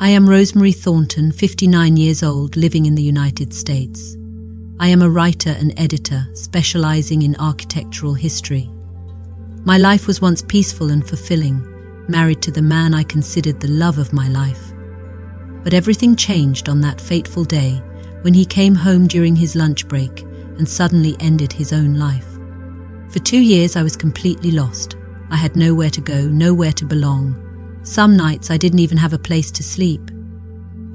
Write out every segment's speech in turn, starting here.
I am Rosemary Thornton, 59 years old, living in the United States. I am a writer and editor, specializing in architectural history. My life was once peaceful and fulfilling, married to the man I considered the love of my life. But everything changed on that fateful day when he came home during his lunch break and suddenly ended his own life. For 2 years I was completely lost. I had nowhere to go, nowhere to belong. Some nights I didn't even have a place to sleep.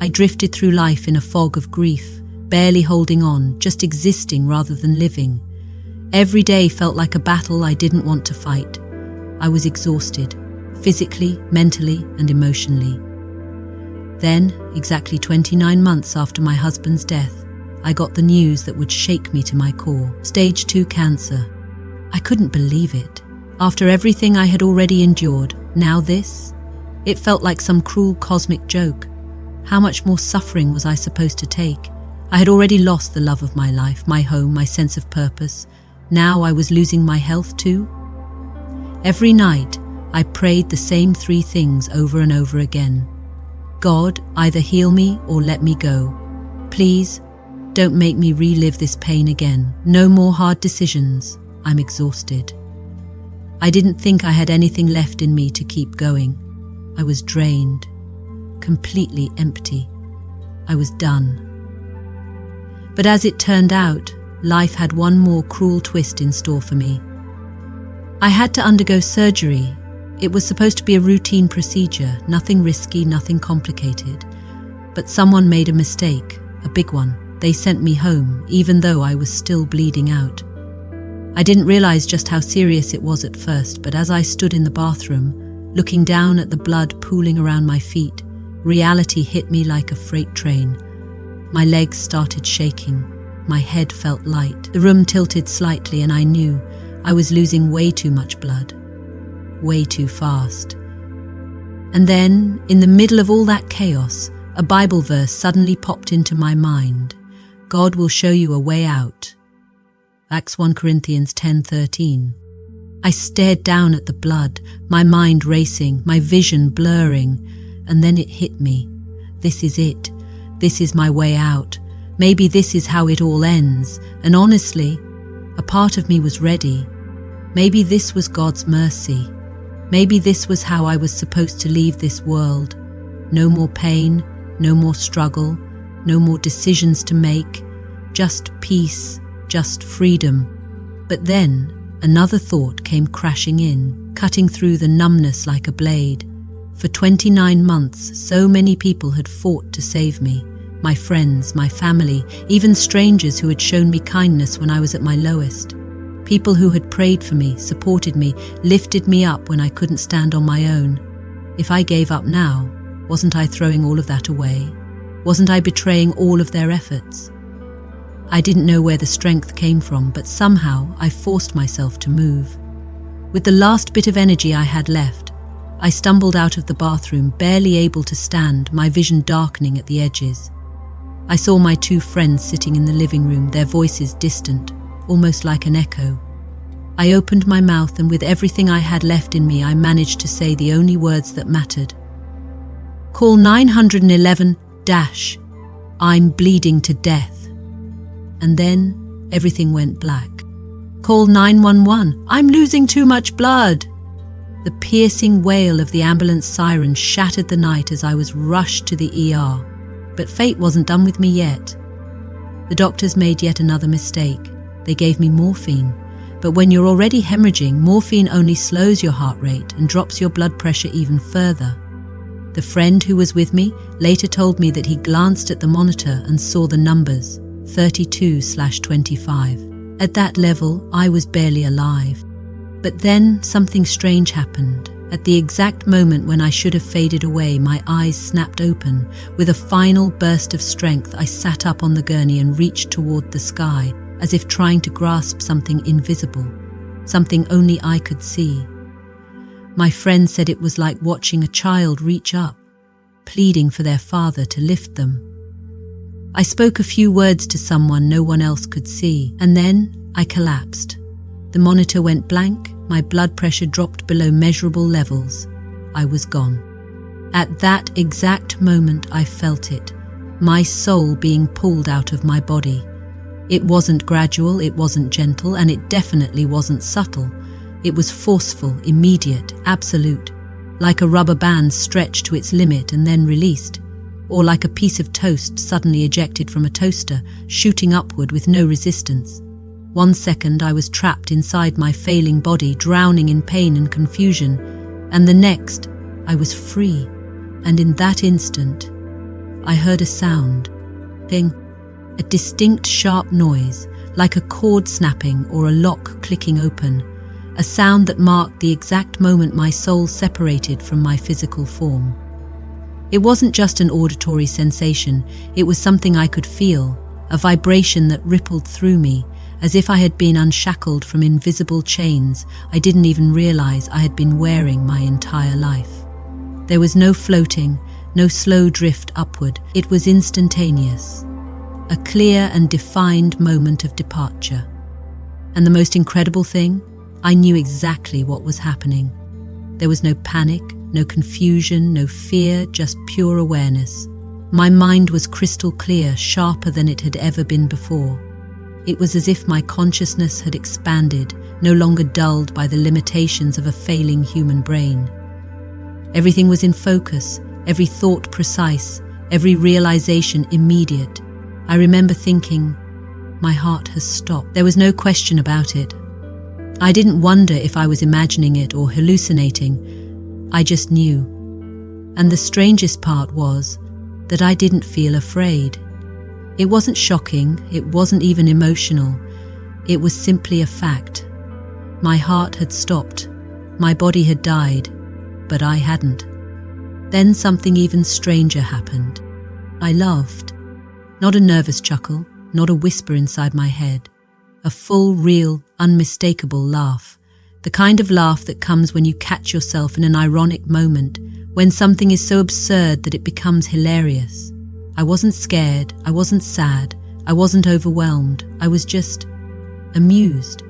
I drifted through life in a fog of grief, barely holding on, just existing rather than living. Every day felt like a battle I didn't want to fight. I was exhausted, physically, mentally, and emotionally. Then, exactly 29 months after my husband's death, I got the news that would shake me to my core. Stage 2 cancer. I couldn't believe it. After everything I had already endured, now this? It felt like some cruel cosmic joke. How much more suffering was I supposed to take? I had already lost the love of my life, my home, my sense of purpose. Now I was losing my health too? Every night, I prayed the same 3 things over and over again. God, either heal me or let me go. Please, don't make me relive this pain again. No more hard decisions. I'm exhausted. I didn't think I had anything left in me to keep going. I was drained, completely empty. I was done. But as it turned out, life had one more cruel twist in store for me. I had to undergo surgery. It was supposed to be a routine procedure, nothing risky, nothing complicated. But someone made a mistake, a big one. They sent me home, even though I was still bleeding out. I didn't realize just how serious it was at first, but as I stood in the bathroom, looking down at the blood pooling around my feet, reality hit me like a freight train. My legs started shaking. My head felt light. The room tilted slightly, and I knew I was losing way too much blood. Way too fast. And then, in the middle of all that chaos, a Bible verse suddenly popped into my mind. God will show you a way out. Acts 1 Corinthians 10:13. I stared down at the blood, my mind racing, my vision blurring, and then it hit me. This is it. This is my way out. Maybe this is how it all ends. And honestly, a part of me was ready. Maybe this was God's mercy. Maybe this was how I was supposed to leave this world. No more pain, no more struggle, no more decisions to make. Just peace, just freedom. But then, another thought came crashing in, cutting through the numbness like a blade. For 29 months, so many people had fought to save me. My friends, my family, even strangers who had shown me kindness when I was at my lowest. People who had prayed for me, supported me, lifted me up when I couldn't stand on my own. If I gave up now, wasn't I throwing all of that away? Wasn't I betraying all of their efforts? I didn't know where the strength came from, but somehow I forced myself to move. With the last bit of energy I had left, I stumbled out of the bathroom, barely able to stand, my vision darkening at the edges. I saw my 2 friends sitting in the living room, their voices distant, almost like an echo. I opened my mouth, and with everything I had left in me, I managed to say the only words that mattered. Call 911 - I'm bleeding to death. And then everything went black. Call 911. I'm losing too much blood. The piercing wail of the ambulance siren shattered the night as I was rushed to the ER. But fate wasn't done with me yet. The doctors made yet another mistake. They gave me morphine. But when you're already hemorrhaging, morphine only slows your heart rate and drops your blood pressure even further. The friend who was with me later told me that he glanced at the monitor and saw the numbers. 32/25. At that level, I was barely alive. But then something strange happened. At the exact moment when I should have faded away, my eyes snapped open. With a final burst of strength, I sat up on the gurney and reached toward the sky, as if trying to grasp something invisible, something only I could see. My friend said it was like watching a child reach up, pleading for their father to lift them. I spoke a few words to someone no one else could see, and then I collapsed. The monitor went blank, my blood pressure dropped below measurable levels. I was gone. At that exact moment I felt it, my soul being pulled out of my body. It wasn't gradual, it wasn't gentle, and it definitely wasn't subtle. It was forceful, immediate, absolute, like a rubber band stretched to its limit and then released, or like a piece of toast suddenly ejected from a toaster, shooting upward with no resistance. 1 second I was trapped inside my failing body, drowning in pain and confusion, and the next I was free, and in that instant I heard a sound, a distinct sharp noise, like a cord snapping or a lock clicking open, a sound that marked the exact moment my soul separated from my physical form. It wasn't just an auditory sensation, it was something I could feel, a vibration that rippled through me, as if I had been unshackled from invisible chains I didn't even realize I had been wearing my entire life. There was no floating, no slow drift upward, it was instantaneous. A clear and defined moment of departure. And the most incredible thing, I knew exactly what was happening. There was no panic, no confusion, no fear, just pure awareness. My mind was crystal clear, sharper than it had ever been before. It was as if my consciousness had expanded, no longer dulled by the limitations of a failing human brain. Everything was in focus, every thought precise, every realization immediate. I remember thinking, my heart has stopped. There was no question about it. I didn't wonder if I was imagining it or hallucinating. I just knew. And the strangest part was that I didn't feel afraid. It wasn't shocking, it wasn't even emotional. It was simply a fact. My heart had stopped, my body had died, but I hadn't. Then something even stranger happened. I laughed. Not a nervous chuckle, not a whisper inside my head. A full, real, unmistakable laugh. The kind of laugh that comes when you catch yourself in an ironic moment, when something is so absurd that it becomes hilarious. I wasn't scared, I wasn't sad, I wasn't overwhelmed, I was just amused.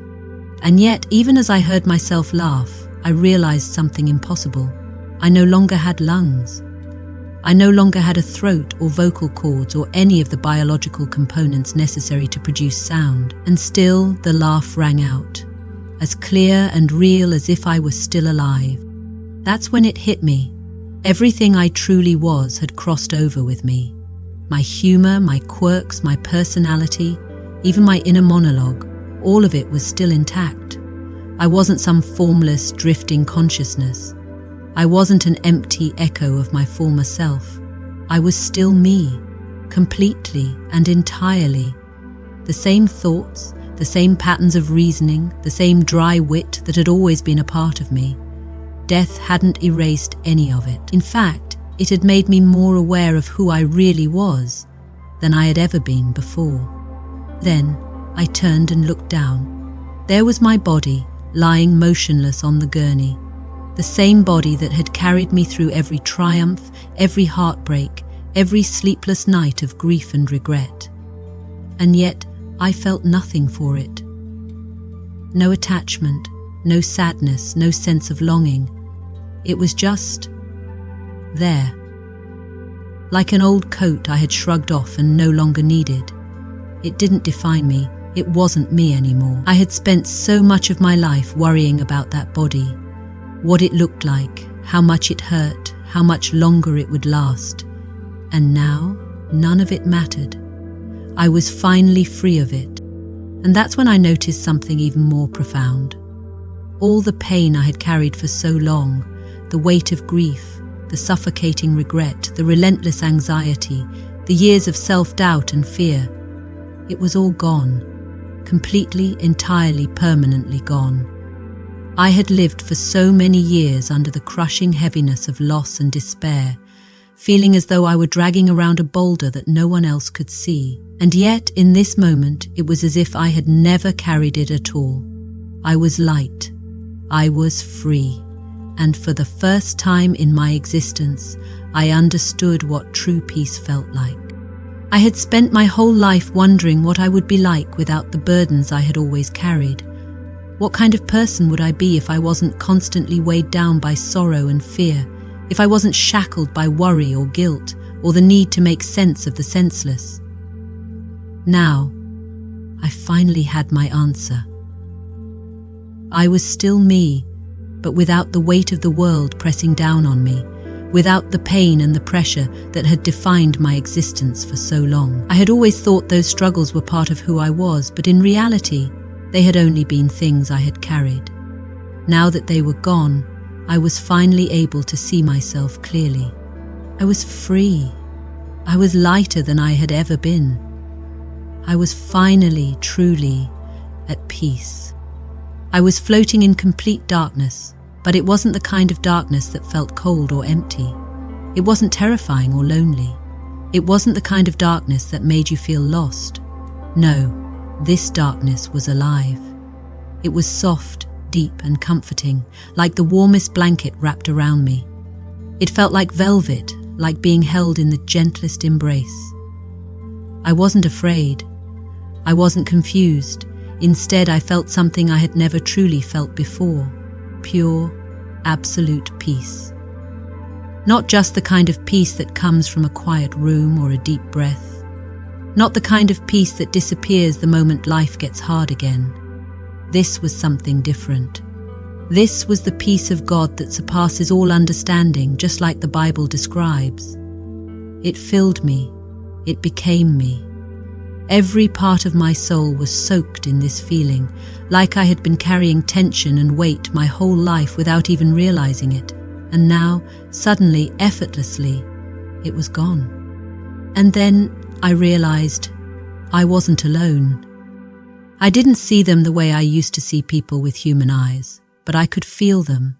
And yet, even as I heard myself laugh, I realized something impossible. I no longer had lungs. I no longer had a throat or vocal cords or any of the biological components necessary to produce sound. And still the laugh rang out, as clear and real as if I was still alive. That's when it hit me. Everything I truly was had crossed over with me. My humor, my quirks, my personality, even my inner monologue, all of it was still intact. I wasn't some formless, drifting consciousness. I wasn't an empty echo of my former self. I was still me, completely and entirely. The same thoughts, the same patterns of reasoning, the same dry wit that had always been a part of me. Death hadn't erased any of it. In fact, it had made me more aware of who I really was than I had ever been before. Then I turned and looked down. There was my body, lying motionless on the gurney. The same body that had carried me through every triumph, every heartbreak, every sleepless night of grief and regret. And yet I felt nothing for it. No attachment, no sadness, no sense of longing. It was just there. Like an old coat I had shrugged off and no longer needed. It didn't define me. It wasn't me anymore. I had spent so much of my life worrying about that body, what it looked like, how much it hurt, how much longer it would last. And now, none of it mattered. I was finally free of it. And that's when I noticed something even more profound. All the pain I had carried for so long, the weight of grief, the suffocating regret, the relentless anxiety, the years of self-doubt and fear, it was all gone, completely, entirely, permanently gone. I had lived for so many years under the crushing heaviness of loss and despair, feeling as though I were dragging around a boulder that no one else could see. And yet, in this moment, it was as if I had never carried it at all. I was light. I was free. And for the first time in my existence, I understood what true peace felt like. I had spent my whole life wondering what I would be like without the burdens I had always carried. What kind of person would I be if I wasn't constantly weighed down by sorrow and fear, if I wasn't shackled by worry or guilt or the need to make sense of the senseless. Now, I finally had my answer. I was still me, but without the weight of the world pressing down on me, without the pain and the pressure that had defined my existence for so long. I had always thought those struggles were part of who I was, but in reality, they had only been things I had carried. Now that they were gone, I was finally able to see myself clearly. I was free. I was lighter than I had ever been. I was finally, truly at peace. I was floating in complete darkness, but it wasn't the kind of darkness that felt cold or empty. It wasn't terrifying or lonely. It wasn't the kind of darkness that made you feel lost. No, this darkness was alive. It was soft, deep and comforting, like the warmest blanket wrapped around me. It felt like velvet, like being held in the gentlest embrace. I wasn't afraid. I wasn't confused. Instead, I felt something I had never truly felt before. Pure, absolute peace. Not just the kind of peace that comes from a quiet room or a deep breath. Not the kind of peace that disappears the moment life gets hard again. This was something different. This was the peace of God that surpasses all understanding, just like the Bible describes. It filled me. It became me. Every part of my soul was soaked in this feeling, like I had been carrying tension and weight my whole life without even realizing it. And now, suddenly, effortlessly, it was gone. And then I realized I wasn't alone. I didn't see them the way I used to see people with human eyes, but I could feel them.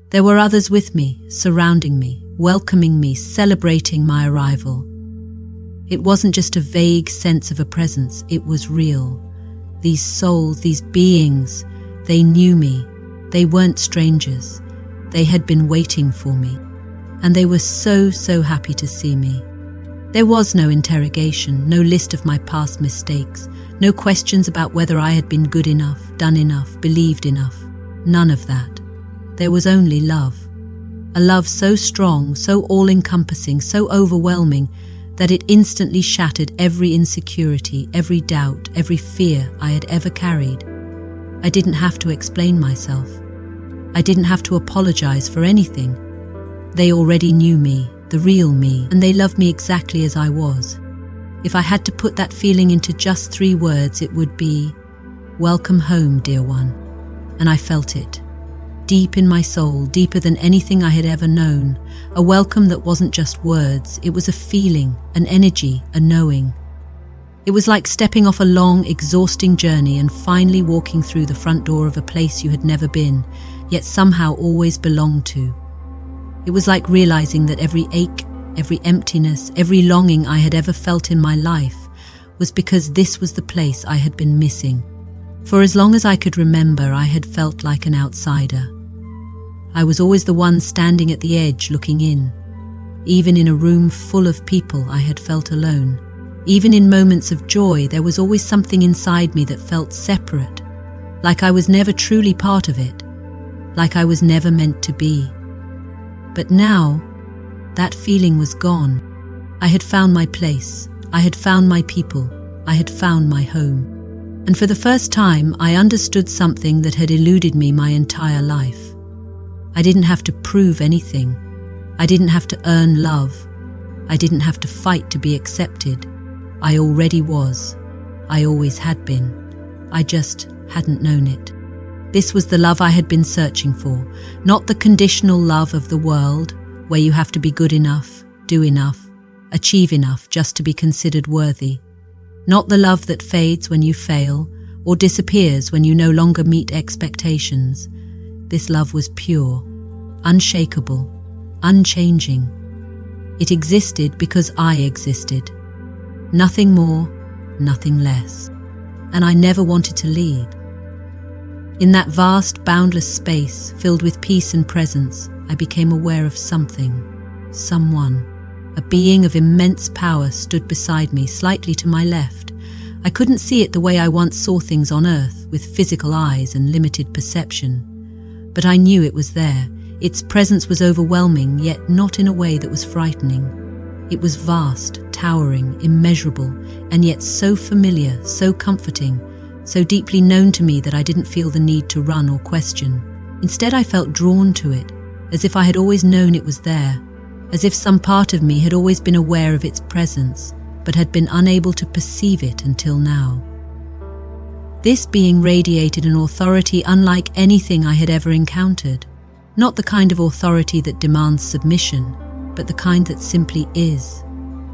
There were others with me, surrounding me, welcoming me, celebrating my arrival. It wasn't just a vague sense of a presence, it was real. These souls, these beings, they knew me. They weren't strangers. They had been waiting for me. And they were so happy to see me. There was no interrogation, no list of my past mistakes, no questions about whether I had been good enough, done enough, believed enough. None of that. There was only love. A love so strong, so all-encompassing, so overwhelming, that it instantly shattered every insecurity, every doubt, every fear I had ever carried. I didn't have to explain myself. I didn't have to apologize for anything. They already knew me, the real me, and they loved me exactly as I was. If I had to put that feeling into just 3 words, it would be, "Welcome home, dear one." And I felt it. Deep in my soul, deeper than anything I had ever known, a welcome that wasn't just words, it was a feeling, an energy, a knowing. It was like stepping off a long, exhausting journey and finally walking through the front door of a place you had never been, yet somehow always belonged to. It was like realizing that every ache, every emptiness, every longing I had ever felt in my life was because this was the place I had been missing. For as long as I could remember, I had felt like an outsider. I was always the one standing at the edge looking in. Even in a room full of people, I had felt alone. Even in moments of joy, there was always something inside me that felt separate, like I was never truly part of it, like I was never meant to be. But now, that feeling was gone. I had found my place. I had found my people. I had found my home. And for the first time, I understood something that had eluded me my entire life. I didn't have to prove anything. I didn't have to earn love. I didn't have to fight to be accepted. I already was. I always had been. I just hadn't known it. This was the love I had been searching for, not the conditional love of the world, where you have to be good enough, do enough, achieve enough just to be considered worthy. Not the love that fades when you fail, or disappears when you no longer meet expectations. This love was pure, unshakable, unchanging. It existed because I existed. Nothing more, nothing less. And I never wanted to leave. In that vast, boundless space, filled with peace and presence, I became aware of something, someone. A being of immense power stood beside me, slightly to my left. I couldn't see it the way I once saw things on Earth, with physical eyes and limited perception. But I knew it was there. Its presence was overwhelming, yet not in a way that was frightening. It was vast, towering, immeasurable, and yet so familiar, so comforting, so deeply known to me that I didn't feel the need to run or question. Instead, I felt drawn to it, as if I had always known it was there, as if some part of me had always been aware of its presence, but had been unable to perceive it until now. This being radiated an authority unlike anything I had ever encountered. Not the kind of authority that demands submission, but the kind that simply is.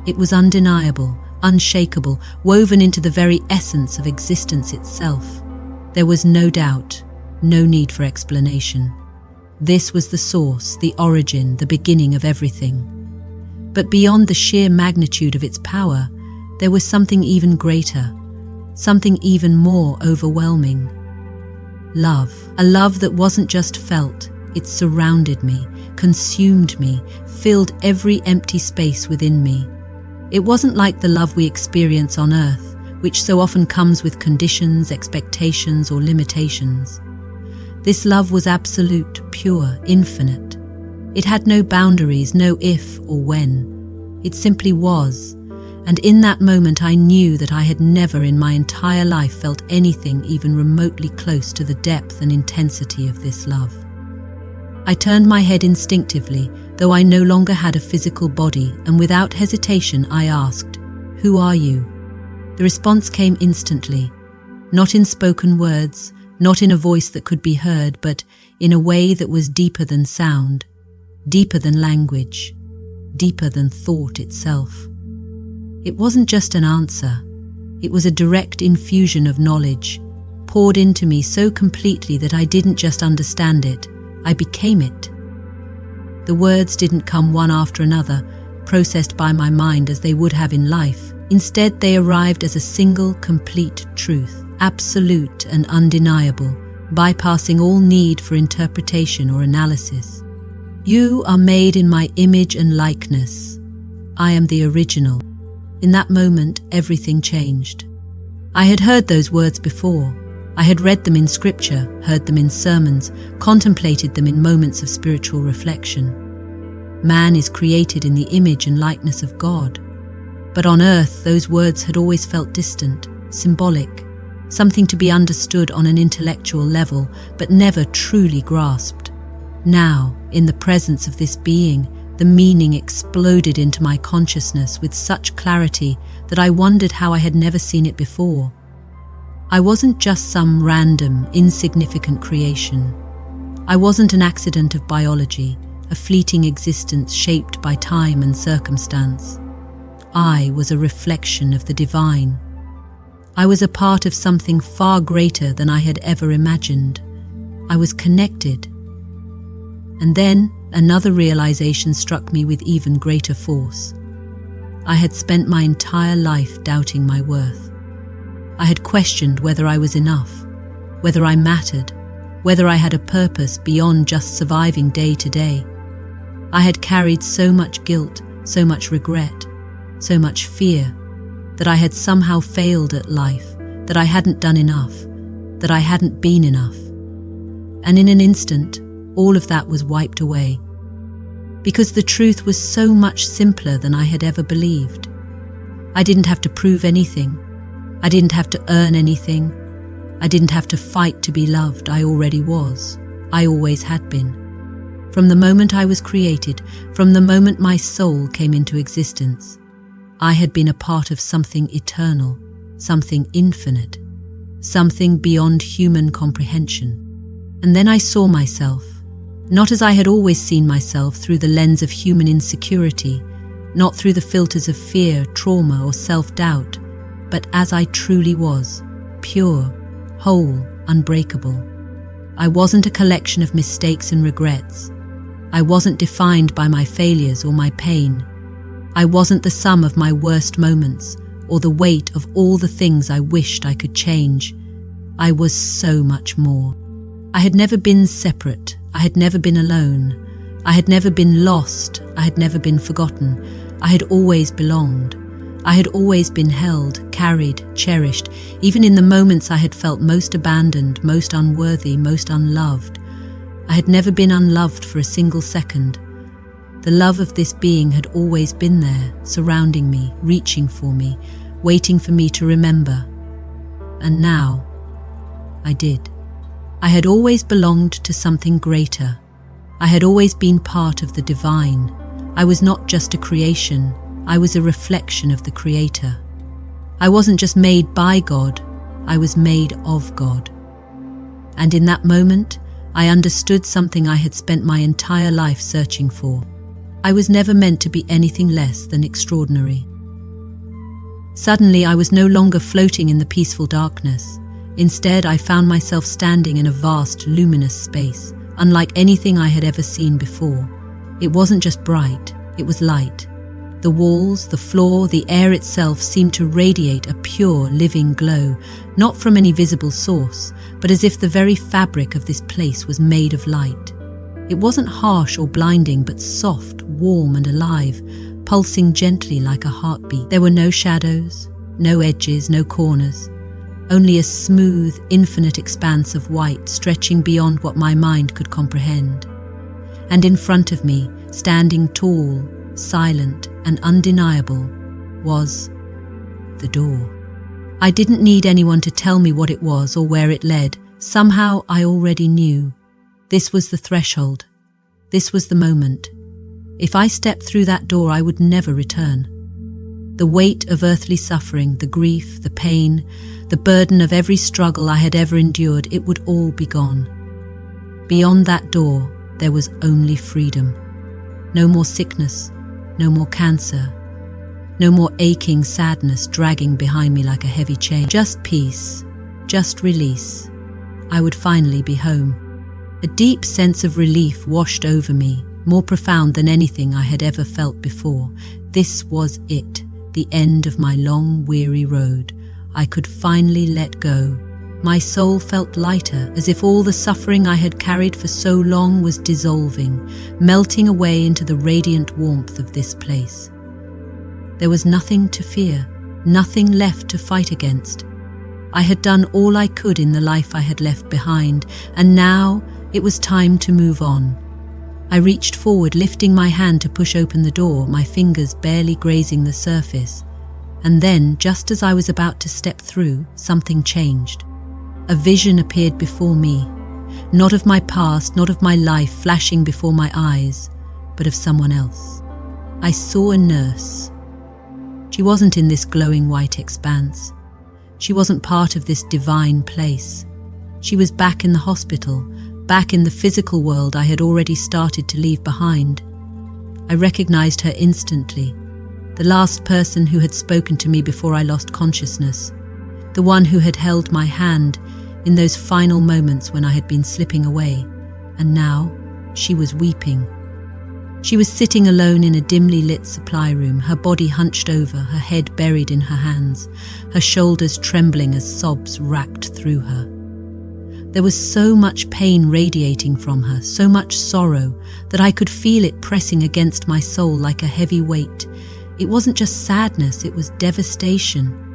It was undeniable, unshakable, woven into the very essence of existence itself. There was no doubt, no need for explanation. This was the source, the origin, the beginning of everything. But beyond the sheer magnitude of its power, there was something even greater, something even more overwhelming. Love, a love that wasn't just felt. It surrounded me, consumed me, filled every empty space within me. It wasn't like the love we experience on earth, which so often comes with conditions, expectations, or limitations. This love was absolute, pure, infinite. It had no boundaries, no if or when. It simply was, and in that moment I knew that I had never in my entire life felt anything even remotely close to the depth and intensity of this love. I turned my head instinctively, though I no longer had a physical body, and without hesitation I asked, "Who are you?" The response came instantly, not in spoken words, not in a voice that could be heard, but in a way that was deeper than sound, deeper than language, deeper than thought itself. It wasn't just an answer, it was a direct infusion of knowledge, poured into me so completely that I didn't just understand it, I became it. The words didn't come one after another, processed by my mind as they would have in life. Instead, they arrived as a single, complete truth, absolute and undeniable, bypassing all need for interpretation or analysis. You are made in my image and likeness. I am the original. In that moment, everything changed. I had heard those words before. I had read them in scripture, heard them in sermons, contemplated them in moments of spiritual reflection. Man is created in the image and likeness of God. But on earth, those words had always felt distant, symbolic, something to be understood on an intellectual level, but never truly grasped. Now, in the presence of this being, the meaning exploded into my consciousness with such clarity that I wondered how I had never seen it before. I wasn't just some random, insignificant creation. I wasn't an accident of biology, a fleeting existence shaped by time and circumstance. I was a reflection of the divine. I was a part of something far greater than I had ever imagined. I was connected. And then another realization struck me with even greater force. I had spent my entire life doubting my worth. I had questioned whether I was enough, whether I mattered, whether I had a purpose beyond just surviving day to day. I had carried so much guilt, so much regret, so much fear, that I had somehow failed at life, that I hadn't done enough, that I hadn't been enough. And in an instant, all of that was wiped away. Because the truth was so much simpler than I had ever believed. I didn't have to prove anything. I didn't have to earn anything. I didn't have to fight to be loved. I already was. I always had been. From the moment I was created, from the moment my soul came into existence, I had been a part of something eternal, something infinite, something beyond human comprehension. And then I saw myself, not as I had always seen myself through the lens of human insecurity, not through the filters of fear, trauma, or self-doubt, but as I truly was, pure, whole, unbreakable. I wasn't a collection of mistakes and regrets. I wasn't defined by my failures or my pain. I wasn't the sum of my worst moments or the weight of all the things I wished I could change. I was so much more. I had never been separate. I had never been alone. I had never been lost. I had never been forgotten. I had always belonged. I had always been held, carried, cherished, even in the moments I had felt most abandoned, most unworthy, most unloved. I had never been unloved for a single second. The love of this being had always been there, surrounding me, reaching for me, waiting for me to remember. And now, I did. I had always belonged to something greater. I had always been part of the divine. I was not just a creation, I was a reflection of the Creator. I wasn't just made by God, I was made of God. And in that moment, I understood something I had spent my entire life searching for. I was never meant to be anything less than extraordinary. Suddenly, I was no longer floating in the peaceful darkness. Instead, I found myself standing in a vast, luminous space, unlike anything I had ever seen before. It wasn't just bright, it was light. The walls, the floor, the air itself seemed to radiate a pure, living glow, not from any visible source, but as if the very fabric of this place was made of light. It wasn't harsh or blinding, but soft, warm and alive, pulsing gently like a heartbeat. There were no shadows, no edges, no corners, only a smooth, infinite expanse of white stretching beyond what my mind could comprehend. And in front of me, standing tall, silent and undeniable, was the door. I didn't need anyone to tell me what it was or where it led. Somehow I already knew. This was the threshold. This was the moment. If I stepped through that door, I would never return. The weight of earthly suffering, the grief, the pain, the burden of every struggle I had ever endured, it would all be gone. Beyond that door, there was only freedom. No more sickness, no more cancer, no more aching sadness dragging behind me like a heavy chain. Just peace, just release. I would finally be home. A deep sense of relief washed over me, more profound than anything I had ever felt before. This was it, the end of my long, weary road. I could finally let go. My soul felt lighter, as if all the suffering I had carried for so long was dissolving, melting away into the radiant warmth of this place. There was nothing to fear, nothing left to fight against. I had done all I could in the life I had left behind, and now it was time to move on. I reached forward, lifting my hand to push open the door, my fingers barely grazing the surface. And then, just as I was about to step through, something changed. A vision appeared before me, not of my past, not of my life flashing before my eyes, but of someone else. I saw a nurse. She wasn't in this glowing white expanse. She wasn't part of this divine place. She was back in the hospital, back in the physical world I had already started to leave behind. I recognized her instantly, the last person who had spoken to me before I lost consciousness, the one who had held my hand in those final moments when I had been slipping away, and now she was weeping. She was sitting alone in a dimly lit supply room, her body hunched over, her head buried in her hands, her shoulders trembling as sobs racked through her. There was so much pain radiating from her, so much sorrow, that I could feel it pressing against my soul like a heavy weight. It wasn't just sadness, it was devastation.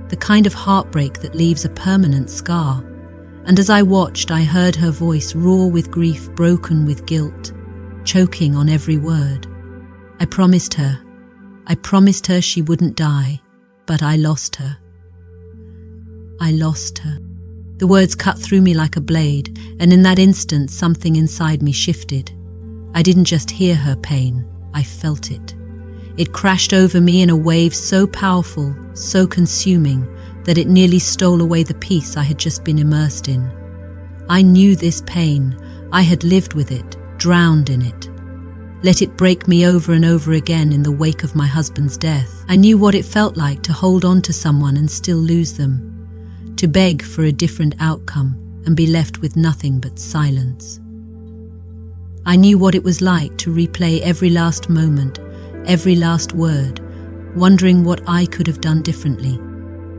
The kind of heartbreak that leaves a permanent scar. And as I watched, I heard her voice raw with grief, broken with guilt, choking on every word. I promised her she wouldn't die, but I lost her. I lost her. The words cut through me like a blade, and in that instant something inside me shifted. I didn't just hear her pain, I felt it. It crashed over me in a wave so powerful, so consuming, that it nearly stole away the peace I had just been immersed in. I knew this pain. I had lived with it, drowned in it. Let it break me over and over again in the wake of my husband's death. I knew what it felt like to hold on to someone and still lose them, to beg for a different outcome and be left with nothing but silence. I knew what it was like to replay every last moment, every last word, wondering what I could have done differently.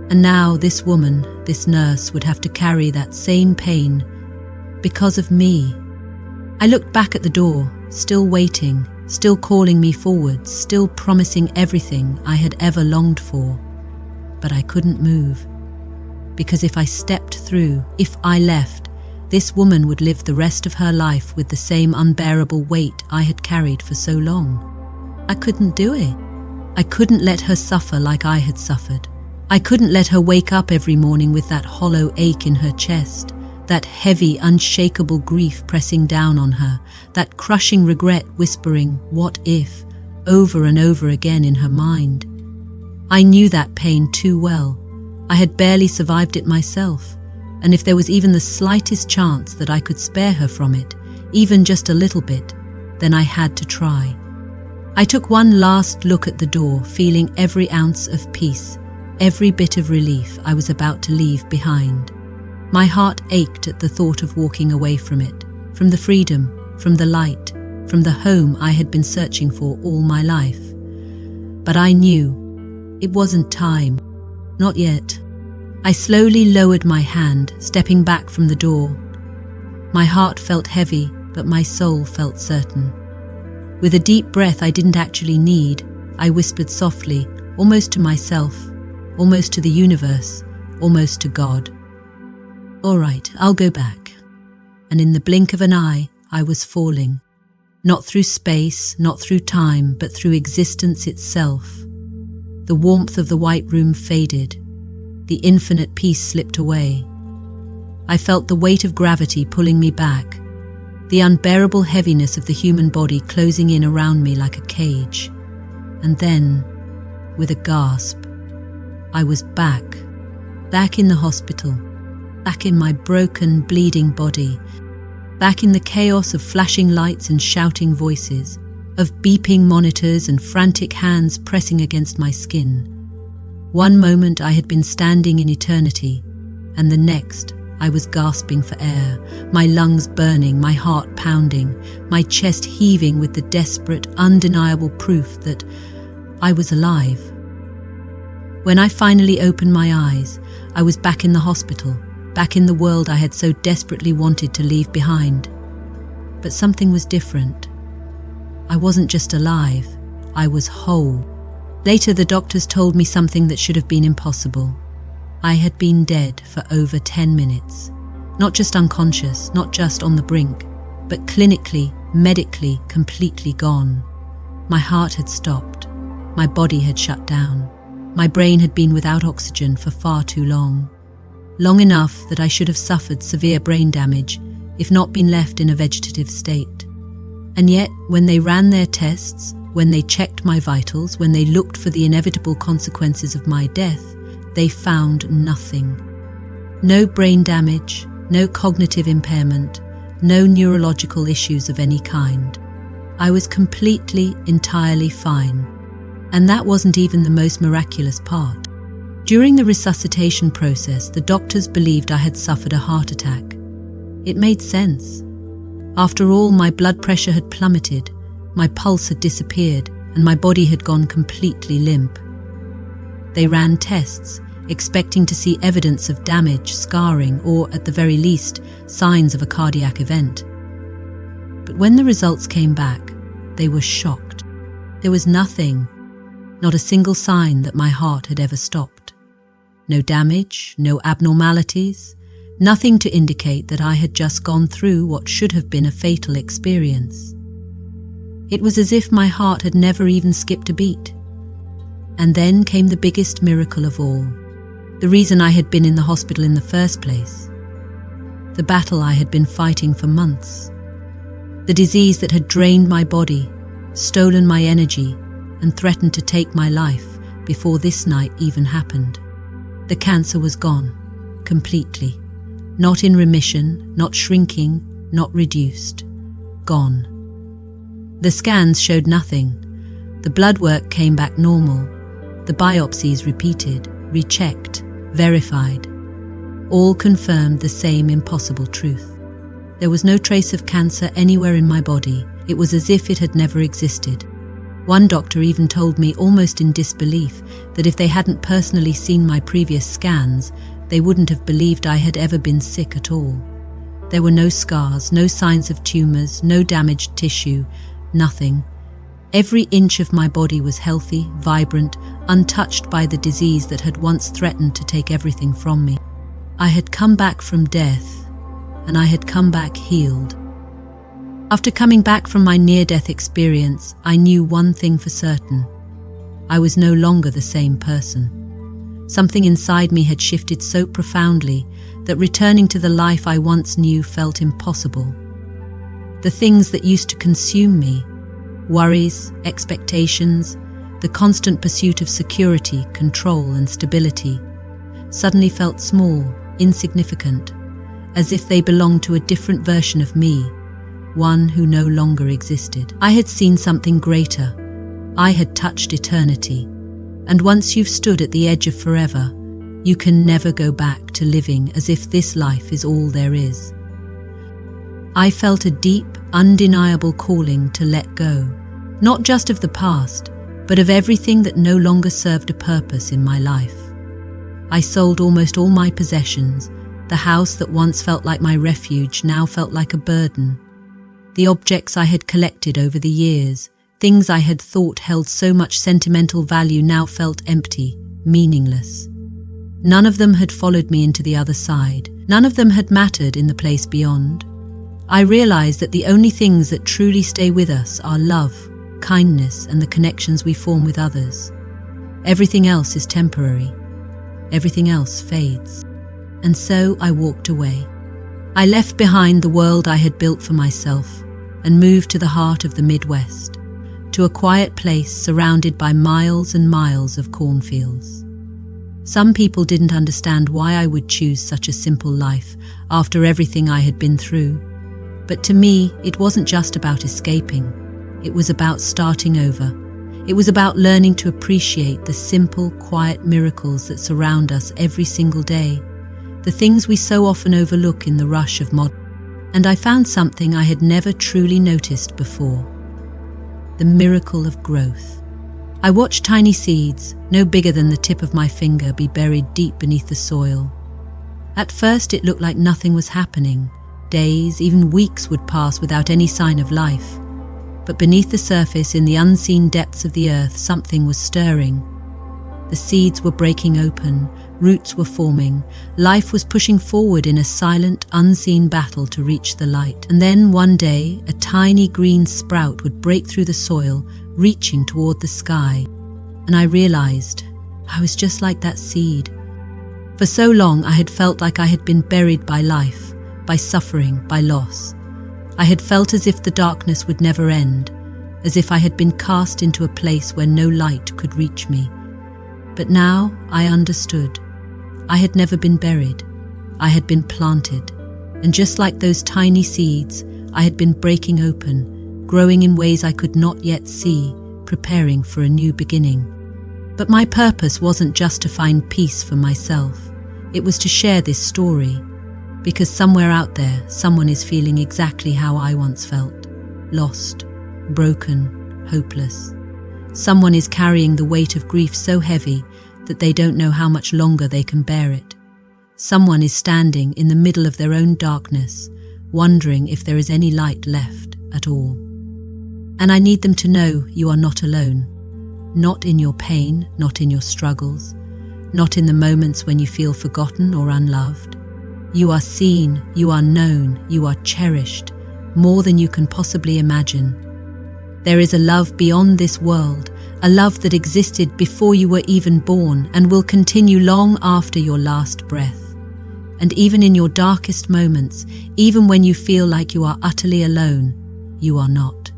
And now this woman, this nurse, would have to carry that same pain because of me. I looked back at the door, still waiting, still calling me forward, still promising everything I had ever longed for. But I couldn't move. Because if I stepped through, if I left, This woman would live the rest of her life with the same unbearable weight I had carried for so long. I couldn't do it. I couldn't let her suffer like I had suffered. I couldn't let her wake up every morning with that hollow ache in her chest, that heavy, unshakable grief pressing down on her, that crushing regret whispering, "What if?" over and over again in her mind. I knew that pain too well. I had barely survived it myself, and if there was even the slightest chance that I could spare her from it, even just a little bit, then I had to try. I took one last look at the door, feeling every ounce of peace, every bit of relief I was about to leave behind. My heart ached at the thought of walking away from it, from the freedom, from the light, from the home I had been searching for all my life. But I knew it wasn't time. Not yet. I slowly lowered my hand, stepping back from the door. My heart felt heavy, but my soul felt certain. With a deep breath I didn't actually need, I whispered softly, almost to myself, almost to the universe, almost to God, "All right, I'll go back." And in the blink of an eye, I was falling. Not through space, not through time, but through existence itself. The warmth of the white room faded. The infinite peace slipped away. I felt the weight of gravity pulling me back, the unbearable heaviness of the human body closing in around me like a cage. And then, with a gasp, I was back in the hospital, back in my broken, bleeding body, back in the chaos of flashing lights and shouting voices, of beeping monitors and frantic hands pressing against my skin. One moment I had been standing in eternity, and the next I was gasping for air, my lungs burning, my heart pounding, my chest heaving with the desperate, undeniable proof that I was alive. When I finally opened my eyes, I was back in the hospital, back in the world I had so desperately wanted to leave behind. But something was different. I wasn't just alive, I was whole. Later, the doctors told me something that should have been impossible. I had been dead for over 10 minutes. Not just unconscious, not just on the brink, but clinically, medically, completely gone. My heart had stopped. My body had shut down. My brain had been without oxygen for far too long. Long enough that I should have suffered severe brain damage, if not been left in a vegetative state. And yet, when they ran their tests, when they checked my vitals, when they looked for the inevitable consequences of my death, they found nothing. No brain damage, no cognitive impairment, no neurological issues of any kind. I was completely, entirely fine. And that wasn't even the most miraculous part. During the resuscitation process, the doctors believed I had suffered a heart attack. It made sense. After all, my blood pressure had plummeted, my pulse had disappeared, and my body had gone completely limp. They ran tests, expecting to see evidence of damage, scarring, or, at the very least, signs of a cardiac event. But when the results came back, they were shocked. There was nothing, not a single sign that my heart had ever stopped. No damage, no abnormalities, nothing to indicate that I had just gone through what should have been a fatal experience. It was as if my heart had never even skipped a beat. And then came the biggest miracle of all, the reason I had been in the hospital in the first place. The battle I had been fighting for months. The disease that had drained my body, stolen my energy, and threatened to take my life before this night even happened. The cancer was gone, completely. Not in remission, not shrinking, not reduced. Gone. The scans showed nothing. The blood work came back normal. The biopsies repeated, rechecked, verified. All confirmed the same impossible truth. There was no trace of cancer anywhere in my body. It was as if it had never existed. One doctor even told me, almost in disbelief, that if they hadn't personally seen my previous scans, they wouldn't have believed I had ever been sick at all. There were no scars, no signs of tumors, no damaged tissue, nothing. Every inch of my body was healthy, vibrant, untouched by the disease that had once threatened to take everything from me. I had come back from death, and I had come back healed. After coming back from my near-death experience, I knew one thing for certain. I was no longer the same person. Something inside me had shifted so profoundly that returning to the life I once knew felt impossible. The things that used to consume me, worries, expectations, the constant pursuit of security, control, and stability, suddenly felt small, insignificant, as if they belonged to a different version of me, one who no longer existed. I had seen something greater. I had touched eternity. And once you've stood at the edge of forever, you can never go back to living as if this life is all there is. I felt a deep, undeniable calling to let go, not just of the past, but of everything that no longer served a purpose in my life. I sold almost all my possessions. The house that once felt like my refuge now felt like a burden. The objects I had collected over the years, things I had thought held so much sentimental value, now felt empty, meaningless. None of them had followed me into the other side. None of them had mattered in the place beyond. I realized that the only things that truly stay with us are love, kindness, and the connections we form with others. Everything else is temporary. Everything else fades. And so I walked away. I left behind the world I had built for myself and moved to the heart of the Midwest, to a quiet place surrounded by miles and miles of cornfields. Some people didn't understand why I would choose such a simple life after everything I had been through. But to me, it wasn't just about escaping. It was about starting over. It was about learning to appreciate the simple, quiet miracles that surround us every single day, the things we so often overlook in the rush of modern. And I found something I had never truly noticed before: the miracle of growth. I watched tiny seeds, no bigger than the tip of my finger, be buried deep beneath the soil. At first it looked like nothing was happening. Days, even weeks would pass without any sign of life. But beneath the surface, in the unseen depths of the earth, something was stirring. The seeds were breaking open, roots were forming, life was pushing forward in a silent, unseen battle to reach the light. And then one day, a tiny green sprout would break through the soil, reaching toward the sky. And I realized I was just like that seed. For so long I had felt like I had been buried by life, by suffering, by loss. I had felt as if the darkness would never end, as if I had been cast into a place where no light could reach me. But now I understood. I had never been buried. I had been planted. And just like those tiny seeds, I had been breaking open, growing in ways I could not yet see, preparing for a new beginning. But my purpose wasn't just to find peace for myself. It was to share this story. Because somewhere out there, someone is feeling exactly how I once felt. Lost, broken, hopeless. Someone is carrying the weight of grief so heavy that they don't know how much longer they can bear it. Someone is standing in the middle of their own darkness, wondering if there is any light left at all. And I need them to know you are not alone. Not in your pain, not in your struggles, not in the moments when you feel forgotten or unloved. You are seen, you are known, you are cherished, more than you can possibly imagine. There is a love beyond this world, a love that existed before you were even born and will continue long after your last breath. And even in your darkest moments, even when you feel like you are utterly alone, you are not.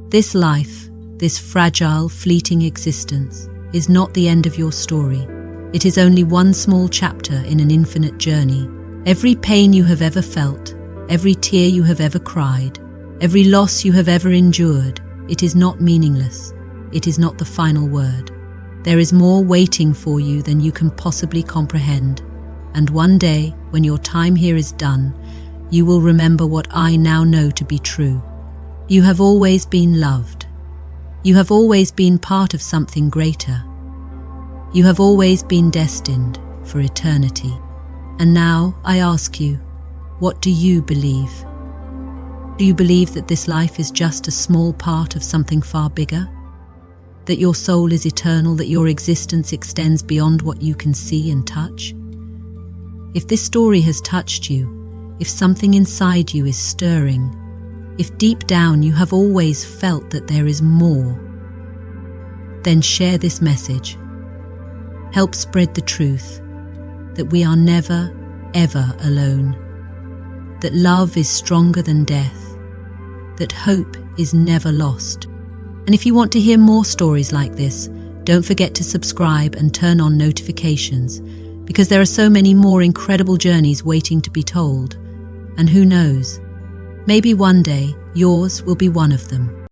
This life, this fragile, fleeting existence, is not the end of your story. It is only one small chapter in an infinite journey. Every pain you have ever felt, every tear you have ever cried, every loss you have ever endured, it is not meaningless. It is not the final word. There is more waiting for you than you can possibly comprehend. And one day, when your time here is done, you will remember what I now know to be true. You have always been loved. You have always been part of something greater. You have always been destined for eternity. And now I ask you, what do you believe? Do you believe that this life is just a small part of something far bigger? That your soul is eternal, that your existence extends beyond what you can see and touch? If this story has touched you, if something inside you is stirring, if deep down you have always felt that there is more, then share this message. Help spread the truth that we are never, ever alone, that love is stronger than death, that hope is never lost. And if you want to hear more stories like this, don't forget to subscribe and turn on notifications, because there are so many more incredible journeys waiting to be told. And who knows, maybe one day yours will be one of them.